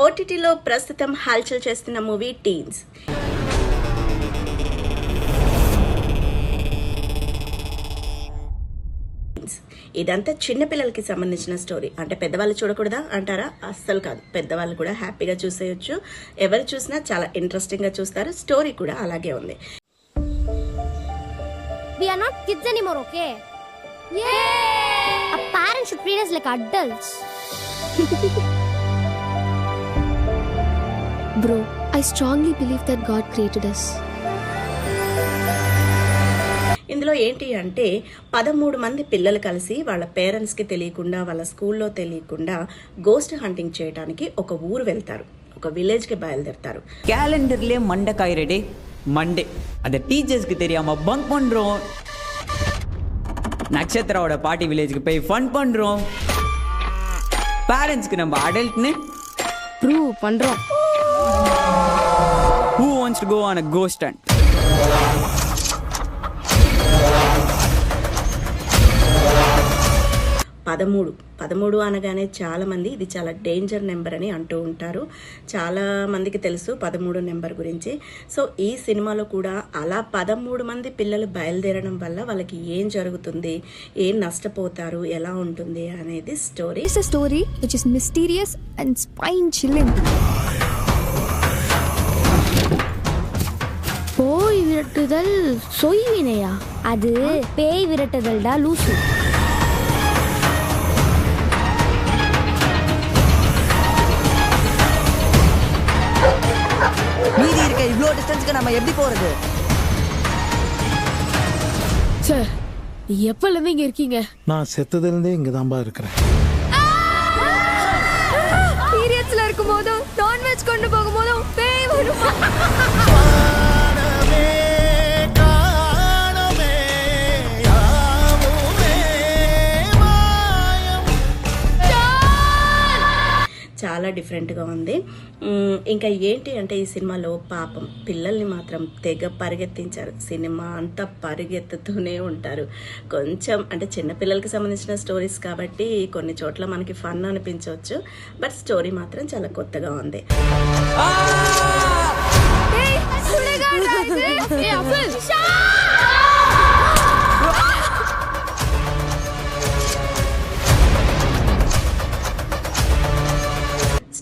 ఓటీటీలో ప్రస్తుతం హల్చల్ చేస్తున్న మూవీ టీన్స్. ఇదంతా చిన్నపిల్లలకి సంబంధించిన స్టోరీ. అంటే పెద్దవాళ్ళు చూడకూడదా అంటారా? అస్సలు కాదు, పెద్దవాళ్ళు కూడా హ్యాపీగా చూసేయచ్చు. ఎవరు చూసినా చాలా ఇంట్రెస్టింగ్ గా చూస్తారు. స్టోరీ కూడా అలాగే ఉంది. We are not kids anymore, okay? Yay! Our parents should treat us like adults. Bro, I strongly believe that God created us. ఇందులో ఏంటి అంటే 13 మంది పిల్లలు కలిసి వాళ్ళ పేరెంట్స్కి తెలియకుండా, వాళ్ళ స్కూల్లో తెలియకుండా గోస్ట్ హంటింగ్ చేయడానికి ఒక ఊరు వెళ్తారు. ఒక విలేజ్కి బయలుదేరుతారు. கேலண்டர்லேயே மண்டை காய்றடே மண்டே அதை டீச்சர்ஸ்க்கு தெரியாமல் பங்க் பண்ணுறோம். நட்சத்திராவோட பாட்டி வில்லேஜுக்கு போய் ஃபன் பண்ணுறோம். பேரண்ட்ஸ்க்கு நம்ம அடல்ட்னு Prove பண்றோம். Who wants to go on a ghost hunt? పదమూడు అనగానే చాలా మంది ఇది చాలా డేంజర్ నెంబర్ అని అంటూ ఉంటారు. చాలా మందికి తెలుసు 13 నెంబర్ గురించి. సో ఈ సినిమాలో కూడా అలా 13 మంది పిల్లలు బయలుదేరడం వల్ల వాళ్ళకి ఏం జరుగుతుంది, ఏం నష్టపోతారు, ఎలా ఉంటుంది అనేది story. It's a story which is mysterious and spine chilling. போய் விரட்டுதல் சொய்வினையா? அது பேய் விரட்டுதல்டா லூசு. மீதி இருக்க இவ்ளோ டிஸ்டன்ஸ்க்கு நம்ம எப்படி போறது? சார், எப்பல இருந்து இங்க இருக்கீங்க? நான் செத்ததுல இருந்தே இங்க தான்பா இருக்கிறேன். பீரியட்ஸ்ல இருக்கும்போதும் நான்வெஜ் கொண்டு போகும்போதும் பேய் வருமா? చాలా డిఫరెంట్గా ఉంది. ఇంకా ఏంటి అంటే ఈ సినిమాలో పాపం పిల్లల్ని మాత్రం తెగ పరిగెత్తించారు. సినిమా అంతా పరిగెత్తుతూనే ఉంటారు. కొంచెం అంటే చిన్నపిల్లలకి సంబంధించిన స్టోరీస్ కాబట్టి కొన్ని చోట్ల మనకి ఫన్ అనిపించవచ్చు. బట్ స్టోరీ మాత్రం చాలా కొత్తగా ఉంది.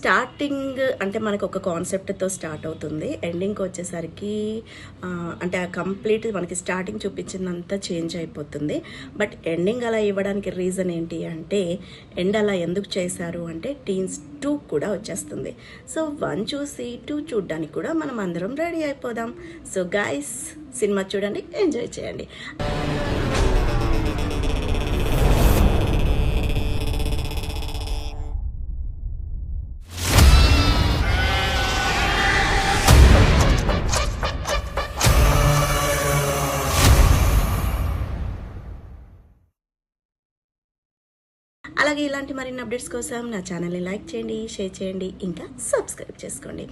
స్టార్టింగ్ అంటే మనకు ఒక కాన్సెప్ట్తో స్టార్ట్ అవుతుంది. ఎండింగ్కి వచ్చేసరికి అంటే ఆ కంప్లీట్ మనకి స్టార్టింగ్ చూపించిందంతా చేంజ్ అయిపోతుంది. బట్ ఎండింగ్ అలా ఇవ్వడానికి రీజన్ ఏంటి అంటే, ఎండ్ అలా ఎందుకు చేశారు అంటే టీన్స్ 2 కూడా వచ్చేస్తుంది. సో 1 చూసి 2 చూడడానికి కూడా మనం అందరం రెడీ అయిపోదాం. సో గైస్, సినిమా చూడండి, ఎంజాయ్ చేయండి. అలాగే ఇలాంటి మరిన్ని అప్డేట్స్ కోసం నా ఛానల్ని లైక్ చేయండి, షేర్ చేయండి, ఇంకా సబ్స్క్రైబ్ చేసుకోండి.